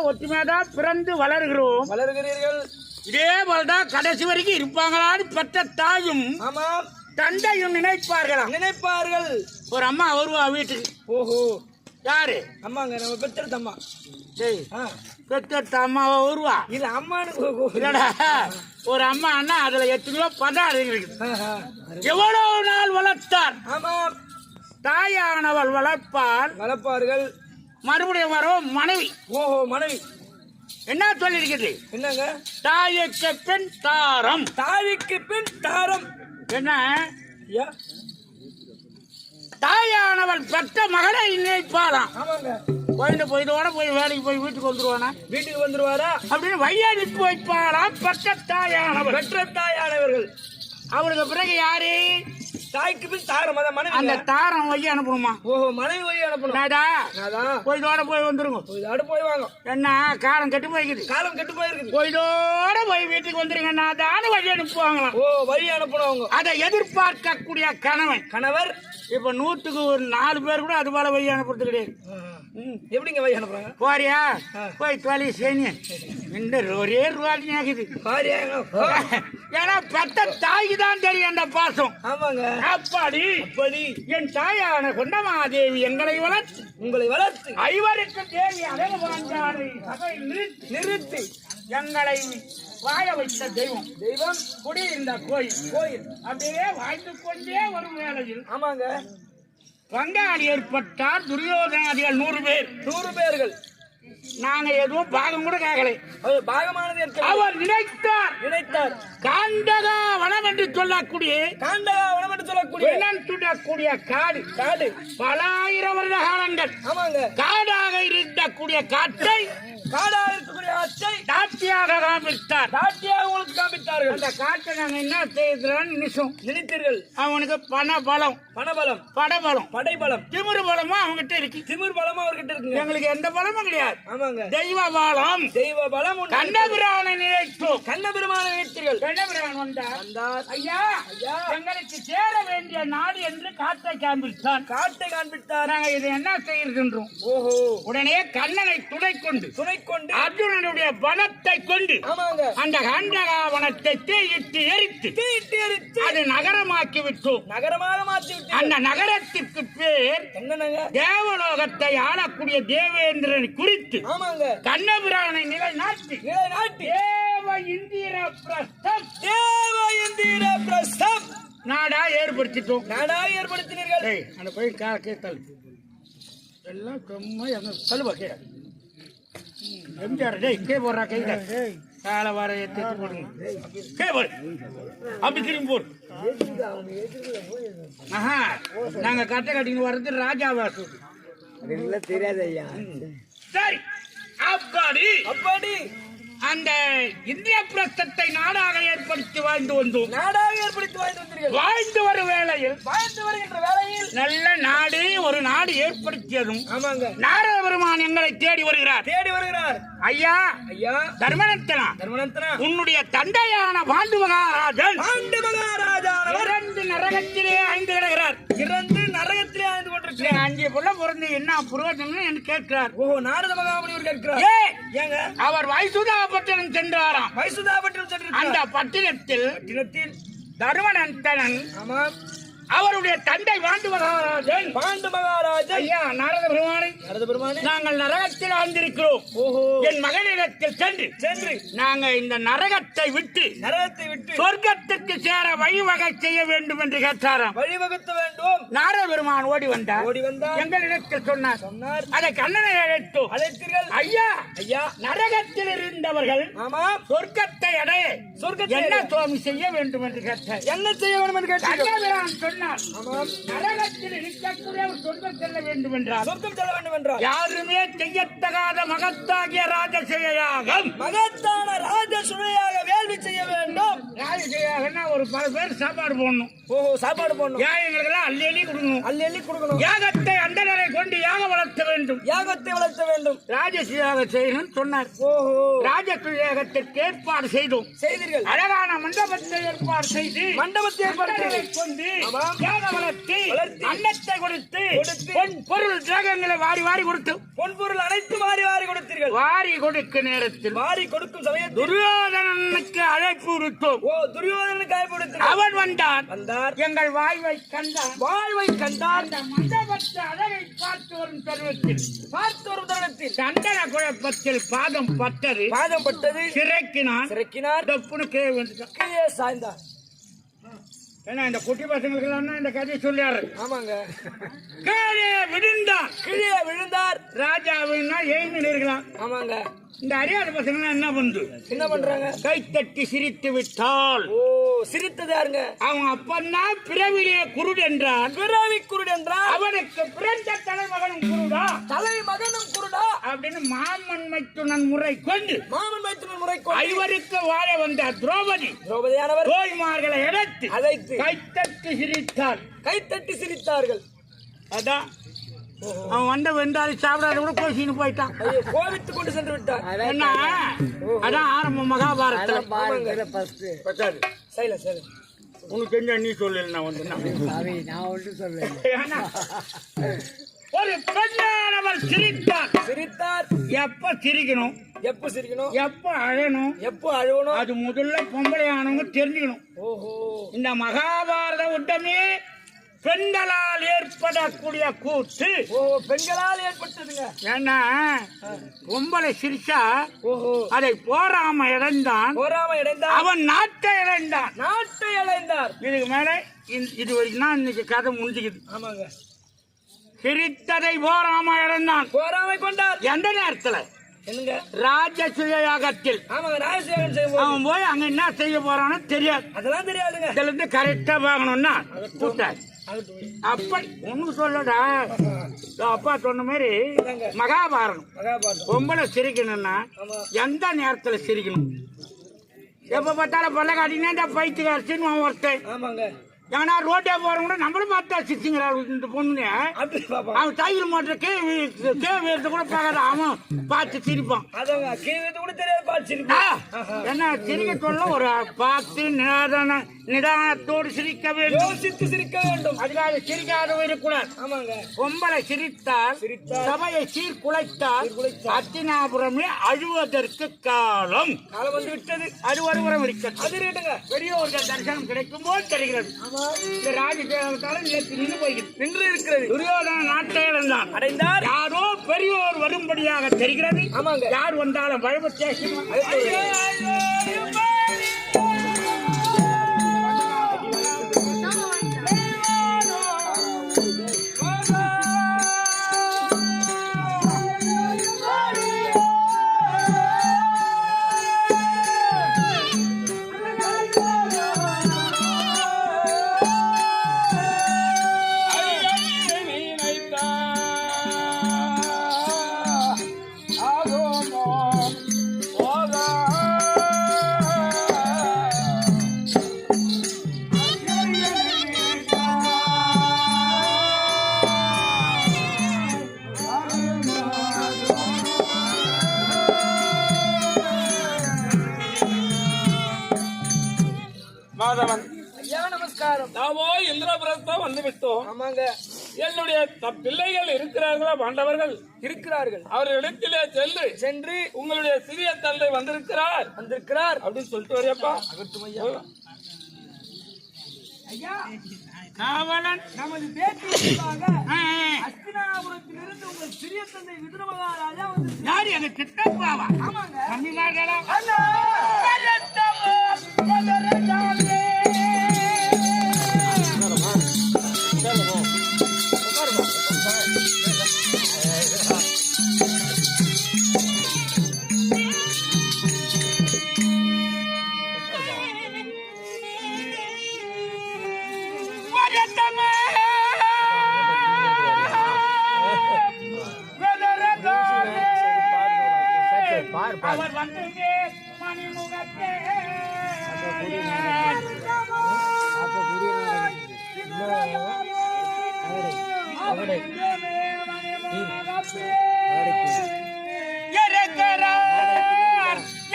ஒற்றுமையாதான் பிறந்து வளர்கிறீர்கள். இதே போலதான் கடைசி வரைக்கும் இருப்பாங்களான்னு பெற்ற தாயும் தந்தையும் நினைப்பார்கள். ஒரு அம்மா வருவா வீட்டுக்கு. ஓஹோ, யாரு? அம்மாங்க, நம்ம பெற்ற அம்மா. பெற்ற அம்மாவா வருவா? இது அம்மானு ஒரு அம்மா அண்ணா, அதுல எத்தனையோ பதம் இருக்கு. எவ்வளவு நாள் வளர்த்தார்? தாயானவள் வளர்ப்பார்கள். மறுபடியும் வரும் மனைவி. ஓஹோ, மனைவி என்ன சொல்லி இருக்கிறது? என்னங்க? தாய்க்கு பின் தாரம். தாய்க்கு பின் தாரம் என்ன? தாயானவள் பெற்ற மகளை நினைப்பாராம். போயிட்டு போய் வேலைக்கு போய் வீட்டுக்கு வந்துருவாரா அப்படின்னு வையாடிப்பு வைப்பாராம் பெற்ற தாயானவர்கள். அவருக்கு பிறகு யாரு? தாய்க்கு பின் தாரம். அந்த தாரம் வைய அனுப்பணுமா? ஓஹோ, மனைவி வைய அனுப்பணும். போயிட்டோட போய் வந்துருங்க. போய் வாங்க. என்ன காலம் கெட்டு போயிருக்குது. போயிட்டோட போய் வீட்டுக்கு வந்துருங்க. நான் வழி அனுப்புவாங்களாம். ஓ, வழி அனுப்பணும். அதை எதிர்பார்க்கக்கூடிய கணவர் இப்ப 100க்கு ஒரு 4 பேர் கூட அது போல வழி அனுப்புறது கிடையாது. எப்படிங்க வழி அனுப்புறாங்க? போறியா போய் தொலை சேனி ஒரே ரூபாய் ஆகுது. ஏன்னா பெத்த தாய்க்கு தான் தெரியும் அந்த பாசம். அப்படி என் தாயான கொண்டமாதேவி எங்களை வளர்த்து ஐவருக்கு தேவி அழகு நிறுத்தி எங்களை வாழ வைத்த தெய்வம் குடி இந்த கோயில் அப்படியே வாழ்ந்து கொண்டே வரும் வேளையில் பங்காளி ஏற்பட்டார். துரியோதனாதிகள் 100 பேர்கள். நாங்க எதுவும் பாகம் கூட கேட்கல. அவர் நினைத்தார் காண்டகா வனம் என்று சொல்லக்கூடிய காடு பல ஆயிரம் வருட காலங்கள் காடாக இருக்கக்கூடிய காட்டை தாட்சியாக காண்பித்தார்கள். அந்த காட்டை நாங்க என்ன செய்யறோம்னு நினைத்தீர்கள். அவனுக்கு பணபலம், படைபலம், திமிரு பலமும் அவங்ககிட்ட இருக்கு. எங்களுக்கு எந்த பலமும் கிடையாது. தெய்வ பலம் கண்ணபிரானை நினைத்தோம். கண்ணபிரானை நினைத்தீர்கள். கண்ணபிரான் வந்தார். ஐயா, எங்களுக்கு சேர வேண்டிய நாடு என்று காட்டை காண்பித்தார். நாங்க இதை என்ன செய்கின்றோம்? ஓஹோ, உடனே கண்ணனை துணை கொண்டு அர்ஜுனனுடைய பலத்தை கொண்டு அந்த கண்டகா வனத்தை தீயிட்டு எரித்து அது நகரமாக்கி விட்டோம். அந்த நகரத்திற்கு பேர் தேவலோகத்தை ஆளக்கூடிய தேவேந்திரன் குறித்து கண்ணபிரானை நிலைநாட்டி தேவ இந்திர பிரஸ்தம் நாடா ஏற்படுத்தினீர்கள். அந்த போய் கேட்டல் எல்லாம் கல்வா எம்ஜிஆர் கே போடுறா கையில கால வார போடுங்க. அப்படி திரும்பி போடு. நாங்க கட்டை கட்டின்னு வர்றது ராஜாவாசு தெரியாது ஐயா. சரி, அப்படி அந்த இந்திய பிரஸ்தத்தை நாடாக ஏற்படுத்தி வாழ்ந்து வந்தோம். வாழ்ந்து வரும் வேளையில் நல்ல நாடு ஒரு நாடு ஏற்படுத்தியதும் நாரத பெருமான் எங்களை தேடி வருகிறார். ஐயா தர்மனந்தனா, உன்னுடைய தந்தையான பாண்டு மகாராஜன் 2 நரகத்திலே ஐந்து கிடக்கிறார். 2 நரகத்திலே ஐந்து கொண்டிருக்கிறார். 5 புள்ள பிறந்து என்ன புரோஜனம் என்று கேட்கிறார். ஓ, நாரத மகாமுனிவர் கேட்கிறார். அவர் வைசுதாபட்டினம் சென்றாராம். அந்த பட்டினத்தில் தர்மனந்தனன் அவருடைய தந்தை பாண்டு மகாராஜன் ஐயா நாரத பெருமானை நாங்கள் நரகத்தில் ஆழ்ந்திருக்கிறோம். என் மகளிடத்தில் சென்று நாங்க இந்த நரகத்தை விட்டு சொர்க்கத்திற்கு சேர வழிவகை செய்ய வேண்டும் என்று கேட்டாராம். வழிவகுத்த வேண்டும். நாரத பெருமான் ஓடி வந்தார். எங்களிடத்தில் சொன்னார். அதை கண்ணனை அழைத்தீர்கள். ஐயா நரகத்தில் இருந்தவர்கள் சொர்க்கத்தை அடைய என்ன சுவாமி செய்ய வேண்டும் என்று கேட்டார். என்ன செய்ய வேண்டும் என்று கேட்டார். நரகத்தில் இருக்கக்கூடிய சொர்க்கம் செல்ல வேண்டும் என்றால் யாருமே செய்யத்தகாத மகத்தாகிய ராஜசேயாக வேள்வி செய்ய வேண்டும். ராஜசேயாக ஒரு 10 பேர் சாப்பாடு போடணும். எங்களுக்கு எல்லாம் அள்ளி கொடுக்கணும். யாகத்தை அந்தனரை கொண்டு யாகம் வளர்த்த வேண்டும். ராஜசேயாக செய்யணும் சொன்னார். ராஜசேகத்திற்கு ஏற்பாடு செய்தோம். அழகான மண்டபத்தை ஏற்பாடு செய்து கொண்டு வளர்த்தி அன்னத்தை கொடுத்து பொன் பொருள் திரகங்களை வாரி வாரி கொடுத்து பொன் பொருள் அனைத்து வாரி வாரி கொடுத்தீர்கள். வாரி கொடுக்கும் நேரத்தில் வாரி கொடுக்கும் சமயத்தில் துரியோதனனுக்கு அழைப்பு விடுத்தோம். துரியோதனனுக்கு அழைப்பு விடுத்து அவன் வந்தான். எங்கள் வாழ்வை கண்டான். வாழ்வை கண்டான். அந்த மண்டபத்தை அழகை பார்த்து வரும் தருணத்தில் சண்டன குழப்பத்தில் பாதம் பட்டது. சிறைக்கினார். தப்புனு கீழே வந்துட்டான். சாய்ந்தார். ஏன்னா இந்த குட்டி பசங்களுக்கு இந்த கதையை சொல்லியாரு. ஆமாங்க. கீழே விழுந்தார். ராஜாவுன்னா எழுந்து இருக்கலாம். ஆமாங்க. இந்த அறியாத பசங்க என்ன பண்றாங்க? கைத்தட்டி சிரித்து விட்டால். சிரித்தது யாருங்க? அவன் அப்பன்னா பிறவிலே குருடென்றான். பிறவி குருடென்றான். அவனுக்கு பிறந்த தலைமகனும் குருடா அப்படின்னு மாமன் மைத்துனன் முறை கொண்டு ஐவருக்கு வாழ வந்த திரௌபதியானவர் தோய்மார்களை அழைத்து கைத்தட்டி சிரித்தார்கள். அதான் அவன் வந்த வெண்டாரி சாப்பிடாத கூட கோசின்னு போயிட்டான். கோவித்துக் கொண்டு சென்று விட்டான். என்ன அதான் ஆரம்பம் மகாபாரதம். உனக்கு தெரிஞ்ச நீ சொல்லு. நான் வந்து ஒரு பெண்ணானவர் சிரித்தார். எப்ப சிரிக்கணும், எப்ப அழணும், அது முதல்ல பொம்பளை ஆனவங்க தெரிஞ்சுக்கணும். இந்த மகாபாரத உட்டமே பெண்களால் ஏற்படக்கூடிய கூத்து. பெண்களால் ஏற்பட்டதுங்க. ஏன்னா பொம்பளை சிரிச்சா அதை போராம இழந்தான். அவன் நாட்டை இழந்தார். இதுக்கு மேல இது வரைக்கும் தான் இன்னைக்கு கதை முடிஞ்சுக்குது. ஆமாங்க. சிரித்ததை போராம இழந்தான். போராமை கொண்டார். எந்த நேரத்துல? ராஜசுயாகத்தில் அவன் போய் அங்க என்ன செய்ய போறான்னு தெரியாது. அதெல்லாம் தெரியாதுங்க. இதுல இருந்து கரெக்டா பார்க்கணும்னா கூட்டாது. அப்ப ஒண்ணு சொல்லடா, அப்பா சொன்ன மாதிரி மகாபாரதம் பொம்பளை சிரிக்கணும்னா எந்த நேரத்துல சிரிக்கணும்? எப்ப பார்த்தாலும் பல்ல காட்டினா இந்த பைத்துக்காரச்சின்னு ஒருத்தன். ஏன்னா ரோட்டே போறவங்க நம்மளும் பார்த்தா சிரிச்சுங்கிறா இந்த பொண்ணு. அவன் சைக்கிள் மோட்டர் கேட்டு கூட பார்க்காத அவன் பார்த்து சிரிப்பான். என்ன சிரிக்க சொல்ல ஒரு பார்த்து நிதானத்தோடு சிரிக்க வேண்டும். அதுக்காக சிரிக்காத இருக்கக்கூடாது. பொம்பளை சிரித்தால் சபையை சீர்குலைத்தால் அத்தினாபுரமே அழுவதற்கு காலம் வந்து விட்டது. அது ஒருபுறம் இருக்கிறது. பெரியோர்கள் தரிசனம் கிடைக்கும் போது தெரிகிறது. இந்த ராஜசேகரத்தால நேற்று நின்று இருக்கிறது. துரியோதன நாட்டை அடைந்தார். யாரோ பெரியோர் வரும்படியாக தெரிகிறது. யார் வந்தாலும் வழவு ஸ்டேஷன் நாமோ இந்திரபுரத்தம் வந்து விட்டோம். என்னுடைய பிள்ளைகள் இருக்கிறார்களா? பாண்டவர்கள் இருக்கிறார்கள். அவர்களிடத்திலே சென்று உங்களுடைய சிறிய தந்தை வந்திருக்கிறார் அப்படின்னு சொல்லிட்டு வரையப்பா. காவலன் நமது பேட்டி அஸ்தினாபுரத்திலிருந்து உங்கள் சிறிய தந்தை விதுர மகாராஜா வந்து யாரு? எங்க சித்தப்பாவா? ஆமாங்க. தமிழ்நாடுகளா? அவர் வந்து மணிமுகத்தே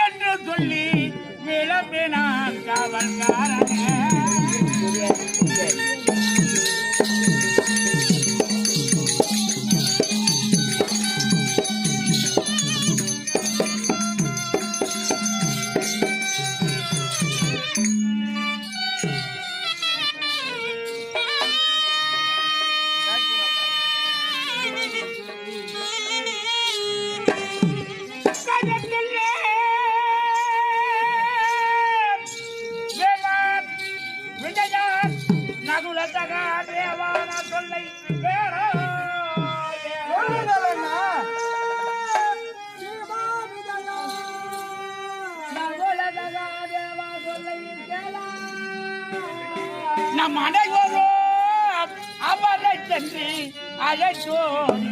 என்று சொல்லி விளம்பினான் காவல்காரன். நம் அனைவரும் அவரை சென்று அழைத்தோம்.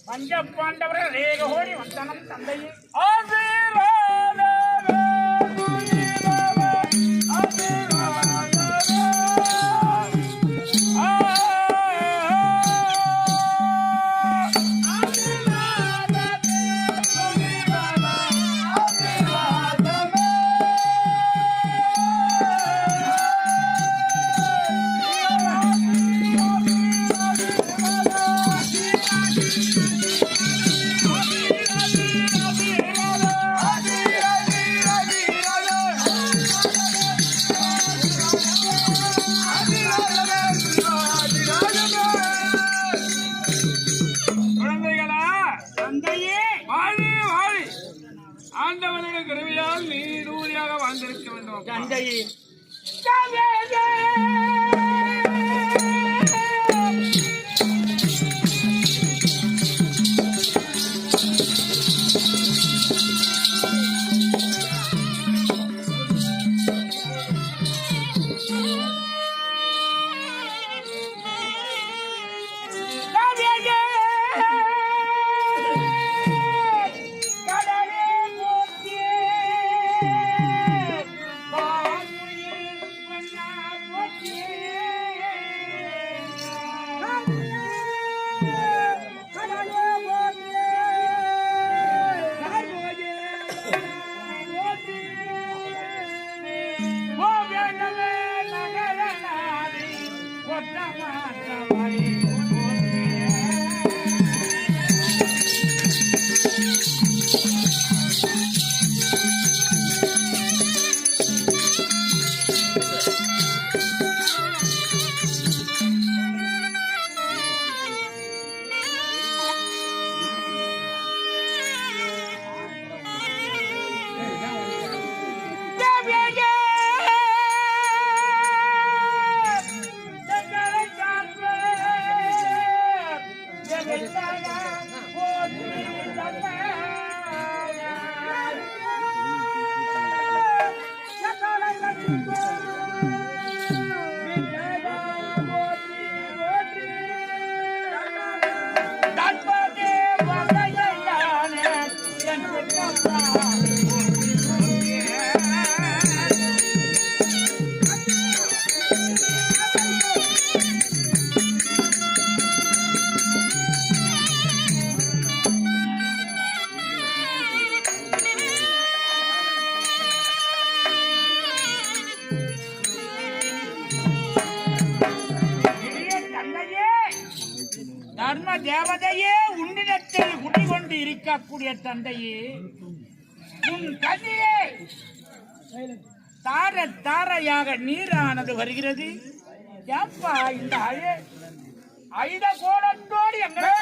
பஞ்ச பாண்டவர்கள் ஏக கோடி வந்தனம் தந்தையே ஆண்டவனுடைய கிருபையால் நீரூரியாக வாழ்ந்திருக்க வேண்டும். தந்தையே தர்ம தேவதையே உன்னிடத்தில் குடிகொண்டு இருக்கக்கூடிய தந்தையே, உன் கண்ணிலே தார தாரையாக நீரானது வருகிறது. ஏப்பா இந்த ஐத கோடத்தோடு எங்களை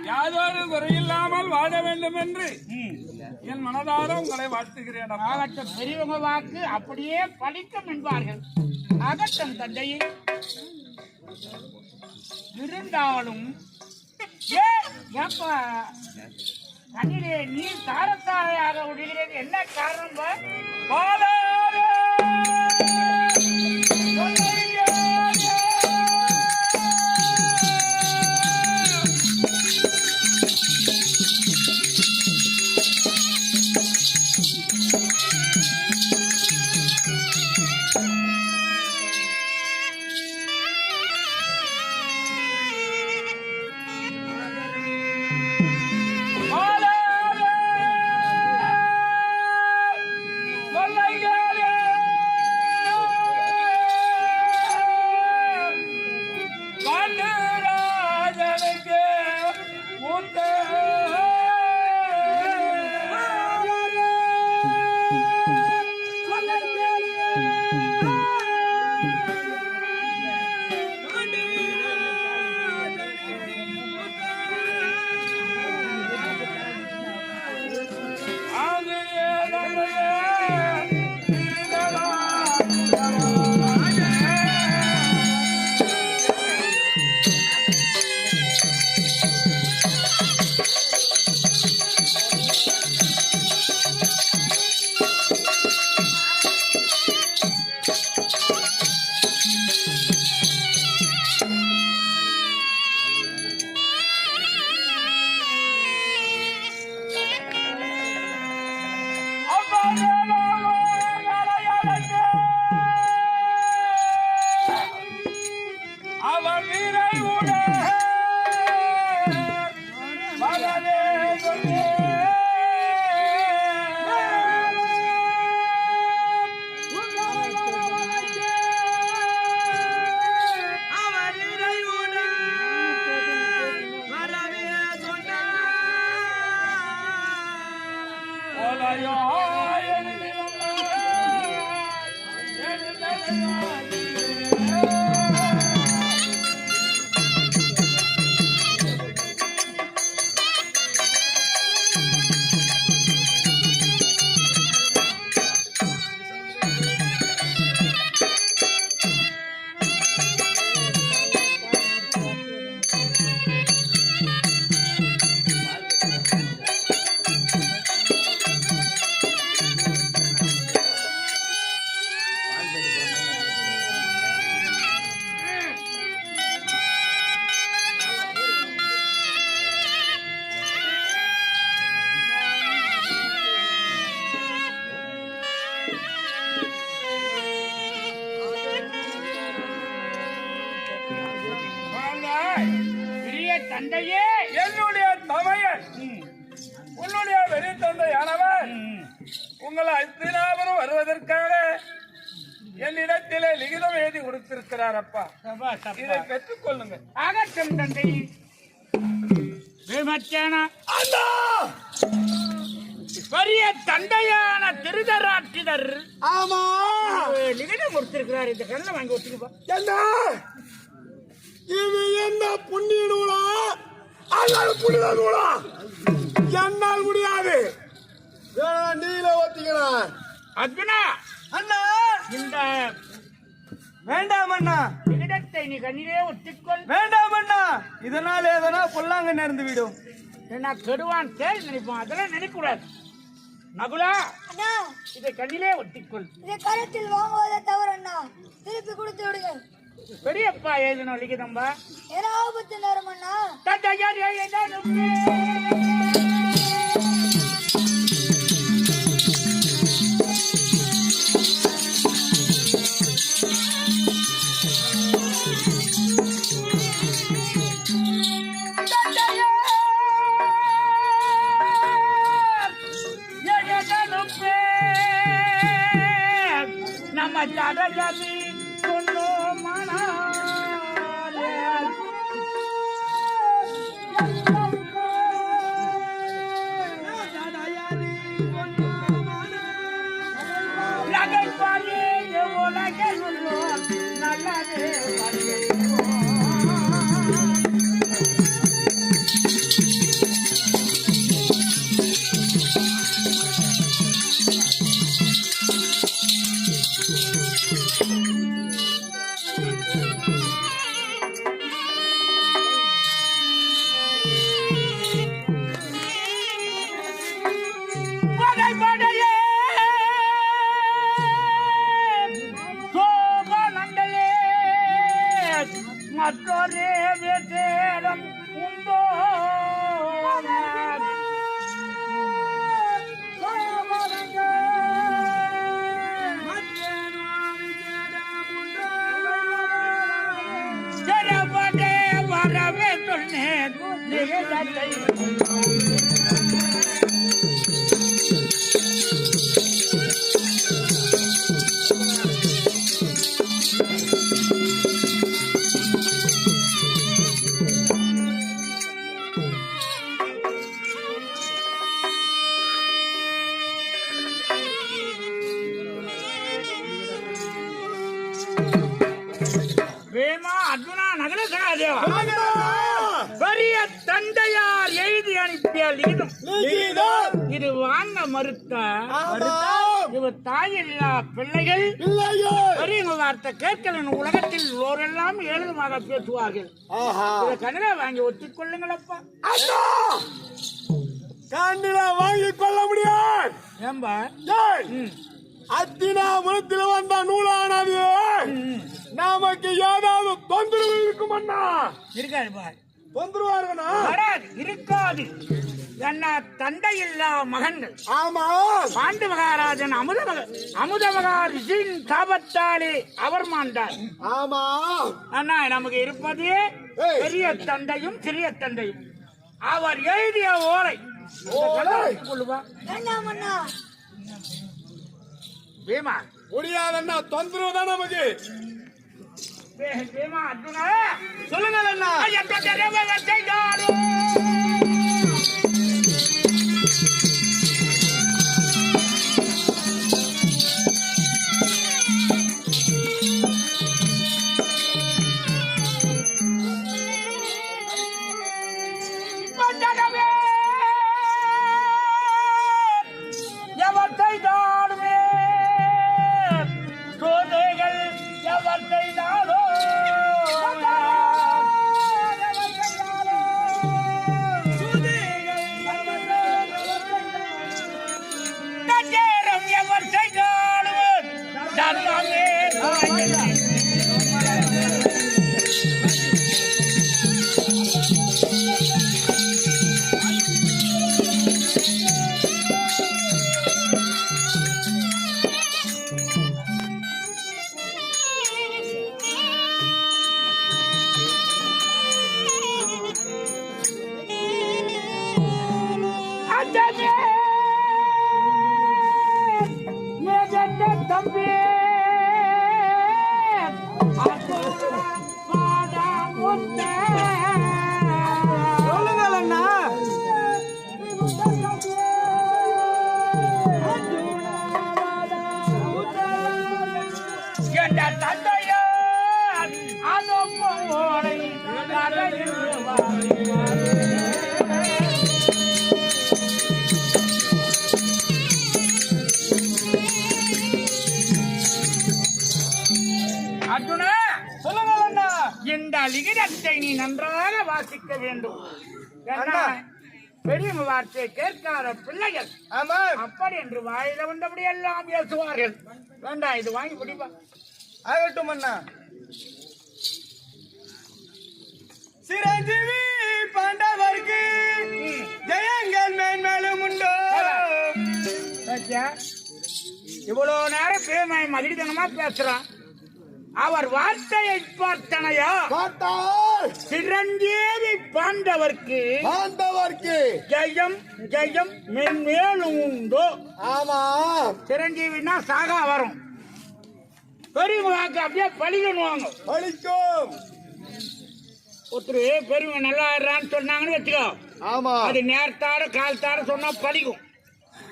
யாதொரு குறையில்லாமல் வாழ வேண்டும் என்று என் மனதார உங்களை வாழ்த்துகிறேன். ஆகட்டும், பெரியவங்க வாக்கு அப்படியே பலிக்கும் என்பார்கள். அகட்டும் தந்தையே. இருந்தாலும் கண்ணிலே நீர் தாரத்தாரையாக விடுகிறது, என்ன காரணம்? தந்தையே, என்னுடைய தமையன் உன்னுடைய வெறி தந்தையானவர் உங்களை அத்தினாபுரம் வருவதற்காக என்னிடத்திலே லிகிதம் எழுதி கொடுத்திருக்கிறார். அப்பா, இதை பெற்றுக் கொள்ளுங்க. ஆகட்டும் தந்தை. பெரிய தந்தையான திருதராட்சிதர் ஆமா லிகிதம் கொடுத்திருக்கிறார். இந்த கண்ணை வாங்கி வச்சுக்கப்பா. என்ன இது? என்ன புண்ணிய நூலா அல்லது புனித நூலா? என்னால் முடியாது. நீல ஒத்திக்கிறேன். அர்ஜுனா, அண்ணா, இந்த வேண்டாம் அண்ணா, லிகிதத்தை நீ கண்ணிலே ஒத்திக்கொள். வேண்டாம் அண்ணா, இதனால் ஏதனா பொல்லாங்க நேர்ந்து விடும். என்ன கெடுவான் தேல் நினைப்பான், அதெல்லாம் நினைக்க கூடாது. நகுலா, இதை கண்ணிலே ஒத்திக்கொள். இதை கருத்தில் வாங்குவதை தவறு அண்ணா, திருப்பி கொடுத்து விடுங்க. பெரியப்பா எழுதணும் லிகிதம்பா. ஏன்னா ஆபத்து நேரம் அண்ணா. தடகதி கொண்டோ மணாலே நகைப்பாலே உலகில் உள்ளோர் நல்லதே மற்றொரு வேதம் உண்டோ ஜரபடே வரவே சொன்னேன் நிகழத்தை வேமா அர்ஜுனா நகர சகாதேவா பெரிய தந்தையார் எழுதி அனுப்பிய இது வாங்க மறுத்த இவர் தாயில்லா பிள்ளைகள் பெரியவங்க வார்த்தை கேட்கல உலகத்தில் ஓரெல்லாம் ஏழுமாக பேசுவார்கள் இதை கண்ணட வாங்கி ஒத்திக் கொள்ளுங்களப்பா கண்ணில வாங்கி கொள்ள முடியாது ஏம்பா அத்தினா முகத்தில் வந்த நூலானது நமக்கு ஏதாவது தொந்தரவு இருக்குமண்ணா இருக்காது பார் தொந்தரவாருங்கண்ணா இருக்காது என்ன தந்தை இல்லா மகன்கள் ஆமா பாண்டு மகாராஜன் அமுத மகாரிஷின் சாபத்தாலே அவர் மாண்டார் ஆமா அண்ணா நமக்கு இருப்பது பெரிய தந்தையும் சிறிய தந்தையும் அவர் எழுதிய ஓலை கொள்ளுவா பீமா முடியாதண்ணா தொந்தரவு தான் நமக்கு பீமா அர்ஜுனா சொல்லுங்கள் அண்ணா லிகிதத்தை நீ நன்றாக வாசிக்க வேண்டும். பெரிய வார்த்தை கேட்காத பிள்ளைகள் அப்படி என்று வாயில வந்தபடி எல்லாம் பேசுவார்கள். வேண்டாம், இது வாங்கி குடிப்பா. ஆகட்டும் அண்ணா. சிரஞ்சீவி பாண்டவருக்கு ஜெயங்கள் மேன்மேலும் உண்டோ. இவ்வளவு நேரம் பேமாய் மகிழ்தனமா பேசுறான். அவர் வார்த்தையை பார்த்தனையா சிரஞ்சீவி பாண்டவர்க்கு ஜெயம் ஜெயம் மென்மேலும் உண்டோ. ஆமா, சிரஞ்சீவினா சாகா வரும். பெரியவங்க வாக்கு அப்படியே பழிக்கணுவாங்க. பழிக்கும். ஒருத்தர் பெரியவங்க நல்லா ஆடுறான்னு சொன்னாங்கன்னு வச்சுக்கோ, ஆமா, அது நேரத்தாட காலத்தாட சொன்னா பழிக்கும்.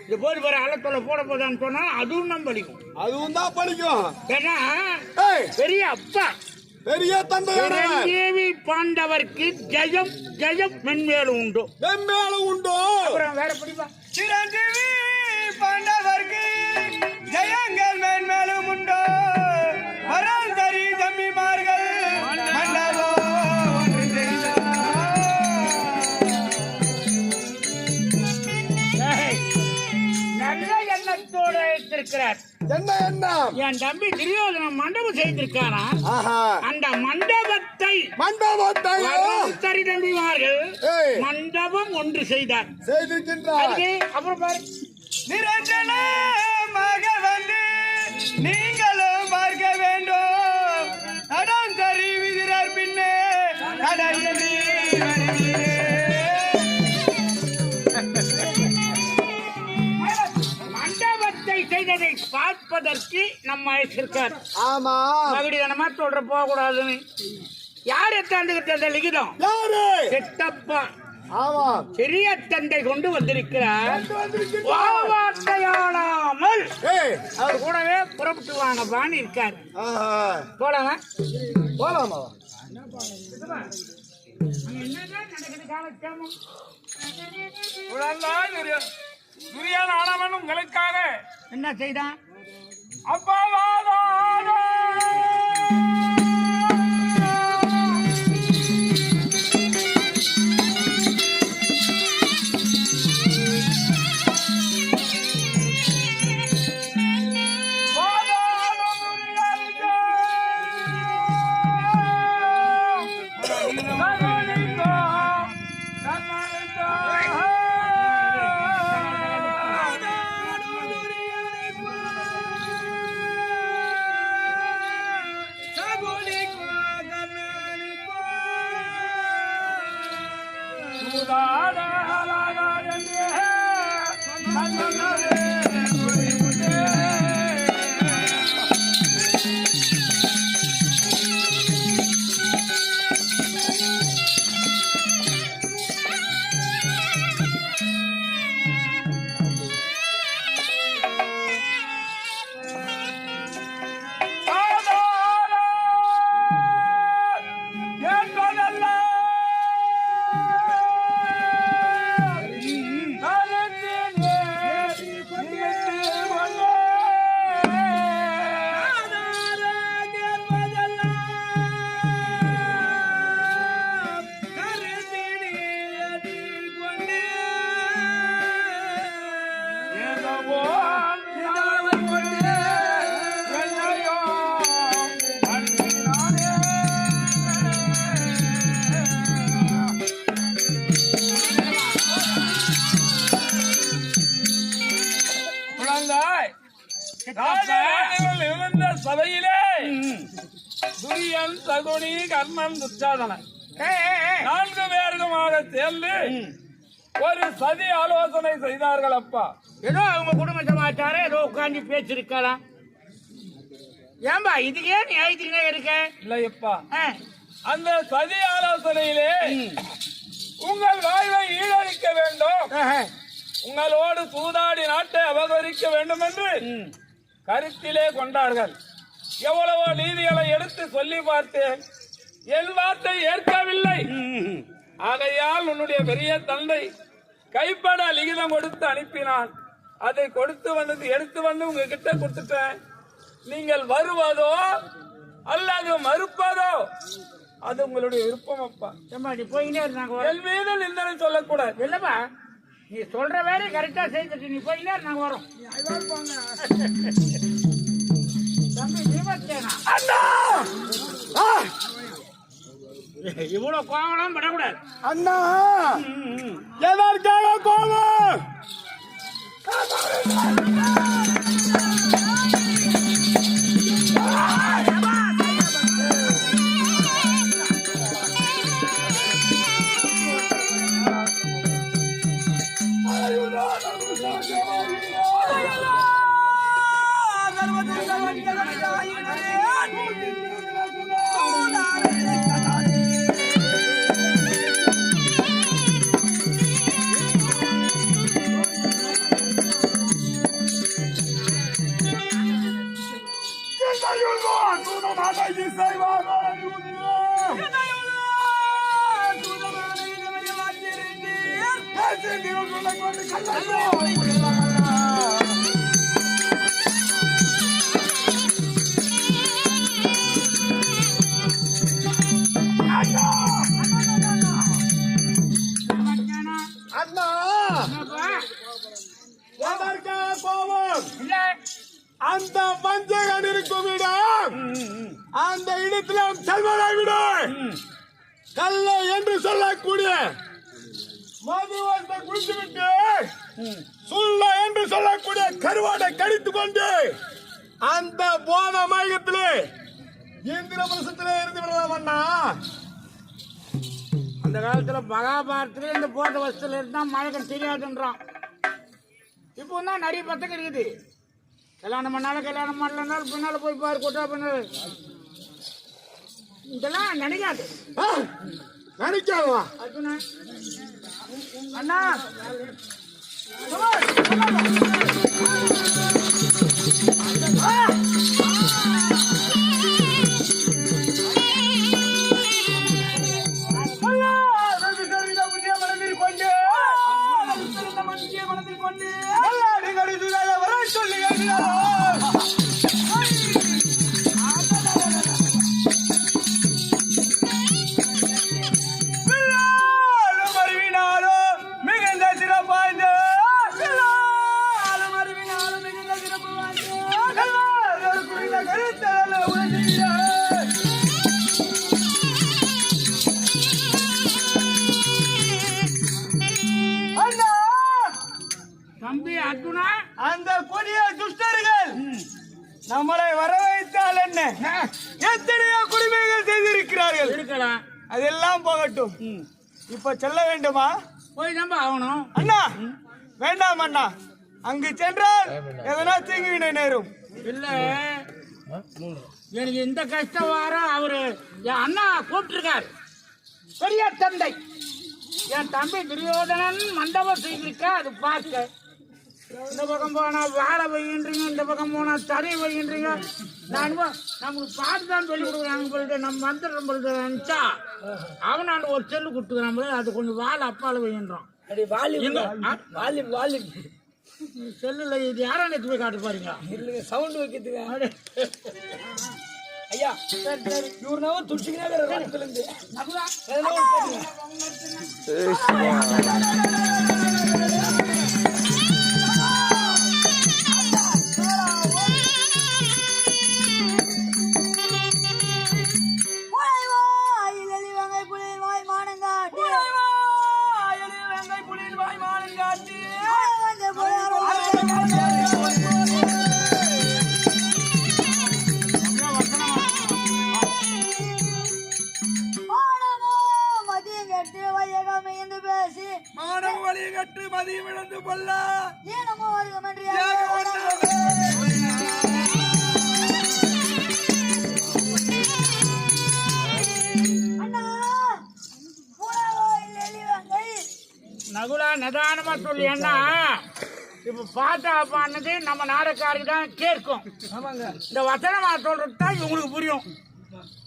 இது போது வேற அலத்தொலை போட போதான்னு சொன்னா அதுவும் தான் பழிக்கும். அதுவும் தான் பழிக்கும். ஏன்னா ஏய், பெரிய அப்பா பெரிய தந்தை தேவி பாண்டவருக்கு ஜெயம் ஜெயம் மென்மேலும் உண்டு. மென்மேலும் உண்டு. அப்புறம் வேற பிடிப்பா. சிரஞ்சீவி பாண்டவருக்கு ஜெயங்கள் மென்மேலும் உண்டு. வரம் தரி தம்பிமார்கள் மண்டபம் ஒன்று செய்தார். நல்ல எண்ணத்தோட இருக்கிறார். என்ன எண்ணம்? என் தம்பி துரியோதனன் மண்டபம் செய்திருக்காரா? அந்த மண்டபத்தை சரி தம்பிமார்கள் மண்டபம் ஒன்று செய்தார் செய்திருக்கின்றார். அப்புறம் பாரு, நிரஞ்சனமாக வந்து நீங்களும் பார்க்க வேண்டும். நடம் சரி விதிரர் பின்னே கடலில் மண்டபத்தை செய்ததை பார்ப்பதற்கு நம்ம அழைச்சிருக்கார். ஆமா, மகிழ்ச்சிதனமா சொல்ற போக கூடாதுன்னு யார் எத்தாந்துகிட்ட லிகிதம்? செட்டப்பா. ஆமா, பெரிய தந்தை கொண்டு வந்திருக்கிறார். வார்த்தையாடாமல் அவர் கூடவே புறப்பட்டு வாங்கப்பான்னு இருக்காரு. போலாமா? போலாமா? என்னதான் நடக்குது காலட்சேமம்? துரியானவன் உங்களுக்காக என்ன செய்தான்? அப்பாவாதா சபையிலே துரியன் சகுனி கர்ணன் துச்சாதனன் 4 பேருக்குமாக சேர்ந்து ஒரு சதி ஆலோசனை செய்தார்கள். அப்பா, ஏதோ அவங்க குடும்ப சமாச்சாரம் ஏதோ உட்காந்து பேசிருக்கலாம். ஏன்பா இதுக்கே நீ ஆயிட்டுக்கிட்டே இருக்க? இல்லையப்பா, அந்த சதி ஆலோசனையிலே உங்கள் வாழ்வை ஈடழிக்க வேண்டும், உங்களோடு சூதாடி நாட்டை அபகரிக்க வேண்டும் என்று கருத்திலே கொண்டார்கள். எவ்வளவோ நீதிகளை எடுத்து சொல்லி பார்த்தேன், என் வார்த்தை ஏற்கவில்லை. ஆகையால் உன்னுடைய பெரிய தந்தை கைப்பட லிகிதம் கொடுத்து அனுப்பினான். அதை எடுத்து வந்து உங்ககிட்ட கொடுத்துட்டேன். நீங்கள் வருவதோ அல்லது மறுப்பதோ அது உங்களுடைய விருப்பம். அப்பா, நீ போயினே இருந்தாங்க என் மீது நிந்தனை சொல்லக்கூடாது. இல்லப்பா, நீ சொல்ற வேலை கரெக்டா செய்துட்டு நீ போயினே நாங்க வரோம். தம்பி விமர்சனா இவ்வளவு கோவம் படக்கூடாது. அண்ணா, எதற்காக கோபம்? அண்ணா எதற்காக கோபம்? அந்த வஞ்சகன் இருக்கும் இடம், அந்த இடத்துல செல்வதை விட கல்ல என்று சொல்லக்கூடிய மதுவத்தை குடித்துவிட்டு சுள்ள என்று சொல்லக்கூடிய கருவாடை கடித்துக் கொண்டு அந்த போத மயக்கத்திலே இந்திர பிரசத்திலே இருந்து விடலாம் அண்ணா. அந்த காலத்துல மகாபாரத்துல இந்த போட்ட வசத்துல இருந்தா மழக்கம் தெரியாதுன்றான். இப்போ தான் நிறைய பத்தம் இருக்குது. கல்யாணம் பண்ணாலும் கல்யாணம் பண்ணலனாலும் பின்னால போய் பாரு கொட்டா பின்னால இதெல்லாம் நினைக்காது. நினைக்காதவா அர்ஜுனா அண்ணா தம்பி அர்ஜுனா, அந்த கொடிய துஷ்டர்கள் நம்மளை வரவைத்தால் என்ன எத்தனையோ குடிமைகள் செய்திருக்கிறார்கள். இருக்கலாம், அதெல்லாம் போகட்டும். இப்ப செல்ல வேண்டுமா? போய் நம்ப ஆகணும். அண்ணா வேண்டாம் அண்ணா, அங்கு சென்றால் எதனா தீங்கு வினை நேரும். இல்ல எனக்கு இந்த கஷ்டம் வர அவரு என் அண்ணா கூப்பிட்டுருக்காரு. பெரிய தந்தை என் தம்பி துரியோதனன் மண்டபம் செய்திருக்க, அது பார்க்க. இந்த பக்கம் போனா வாழை வைகின்றீங்க, இந்த பக்கம் போனா தறி வைகின்றீங்க. நான் நமக்கு பார்த்து தான் சொல்லி கொடுக்குறாங்க போலிட்டு நம்ம வந்துடுறோம் போலிட்டு நினைச்சா அவனாண்டு ஒரு செல்லு கொடுத்துக்கிறான் போல, அது கொஞ்சம் வாழை அப்பால வைகின்றோம். செல்லுல இது யாரா எடுத்து போய் காட்டு பாருங்க. சவுண்ட் வைக்கிறதுக்கு ஐயா இவருனாவும் துடிச்சுக்கினே இருந்து மதியம் இழந்து கொள்ள நகுலா நிதானமா சொல்லி என்ன இப்ப பாட்டா பாடினது நம்ம நாடகாருக்கு தான் கேட்கும். இந்த வசனமா சொல்றது தான் இவங்களுக்கு புரியும்.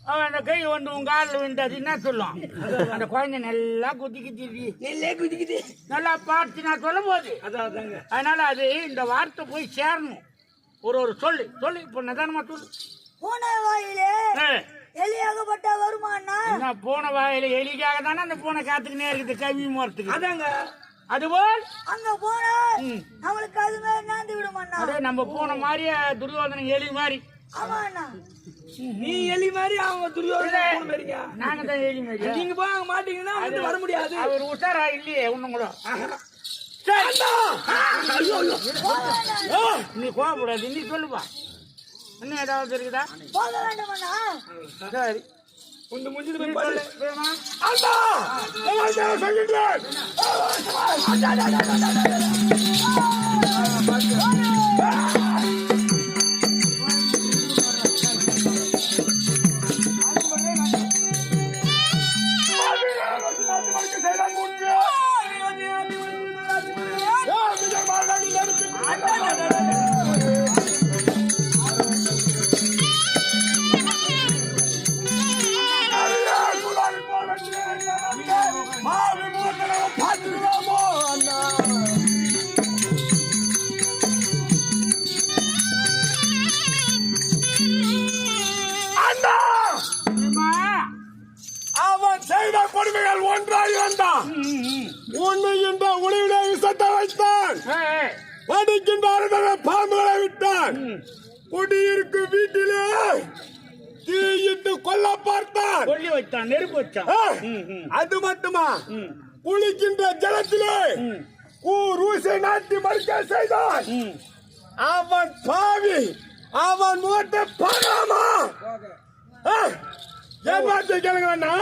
அவன் அந்த கை வந்து உங்க காலில் விழுந்தாது என்ன சொல்லும்? அந்த குழந்தை நல்லா குதிக்குது நல்லா பார்த்து நான் சொல்லும் போது அதனால அது இந்த வார்த்தை போய் சேரணும். ஒரு சொல்லு இப்ப நிதானமா சொல்லு. பூனை வாயிலே எலியாகப்பட்ட வருமானா? என்ன பூனை வாயில எலிக்காக தானே அந்த பூனை காத்துக்கினே இருக்குது கவி மரத்துக்கு. அதாங்க அதுபோல் அங்க போன நம்மளுக்கு அது மாதிரி நாந்து விடுமாண்ணா. அதே நம்ம பூனை மாதிரியே துரியோதனை எலி மாதிரி. ஆமா அண்ணா, நீ எலி மாதிரி அவங்க துரியோதன மாதிரிங்க. நாங்க தான் எலி மாதிரி. நீங்க போய் அங்க மாட்டீங்கன்னா வந்து வர முடியாது. அவர் உஷாரா இல்லையே ஒண்ணும் கூட. நீ கோவப்படாது, நீ சொல்லுப்பா. இன்னும் ஏதாவது இருக்குதா? போக வேண்டுமாண்ணா. சரி உண்டு முடிஞ்சது போய் சொல்லு வேமா. வைத்தான். படிக்கின்ற பாம்புகளை விட்டான். குடியிருக்கும் வீட்டிலே தீயிட்டு கொல்ல பார்த்தான். கொல்லி வைத்தான், நெருப்பு வச்சான். அது மட்டுமா, குளிக்கின்ற ஜலத்திலே ஊசை நாட்டி மறுக்க செய்தான். அவன் பாவி, அவன் முகத்தை பார்க்கலாமா? என் வார்த்தை கேளுங்கண்ணா.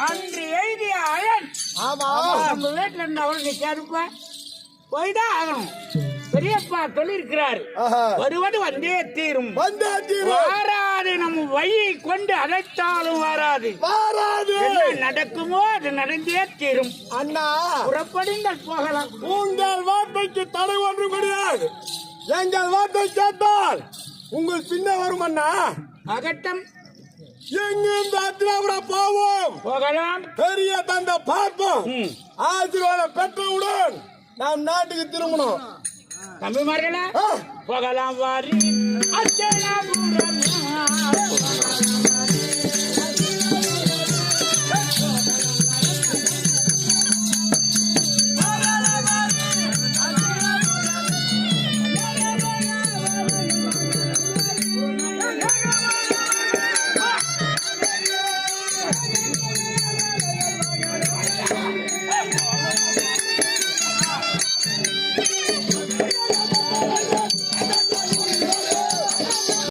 அன்று எழுதிய அயன் நம்ம வீட்டுல இருந்த அவளுக்கு கருப்ப போய்தான் ஆகணும். பெரியப்பா சொல்லியிருக்கிறார், வருவது வந்தே தீரும். வாராது, நம்ம வழியை கொண்டு அழைத்தாலும் வாராது. என்ன நடக்குமோ அது நடந்தே தீரும். அண்ணா, புறப்படுங்கள், போகலாம். உங்கள் வார்த்தைக்கு தடை ஒன்றும் கிடையாது. எங்கள் வார்த்தை கேட்டால் உங்கள் பின்ன வரும் அண்ணா. அகட்டம், எங்கிருந்து அத்திராபுரா போவோம், போகலாம். பெரிய தந்தை பார்ப்போம். ஆசீர்வாதம் பெற்றவுடன் நாம் நாட்டுக்கு திரும்பணும். தம்பிமார்களா, போகலாம் வாரி. அச்சனாபுரம்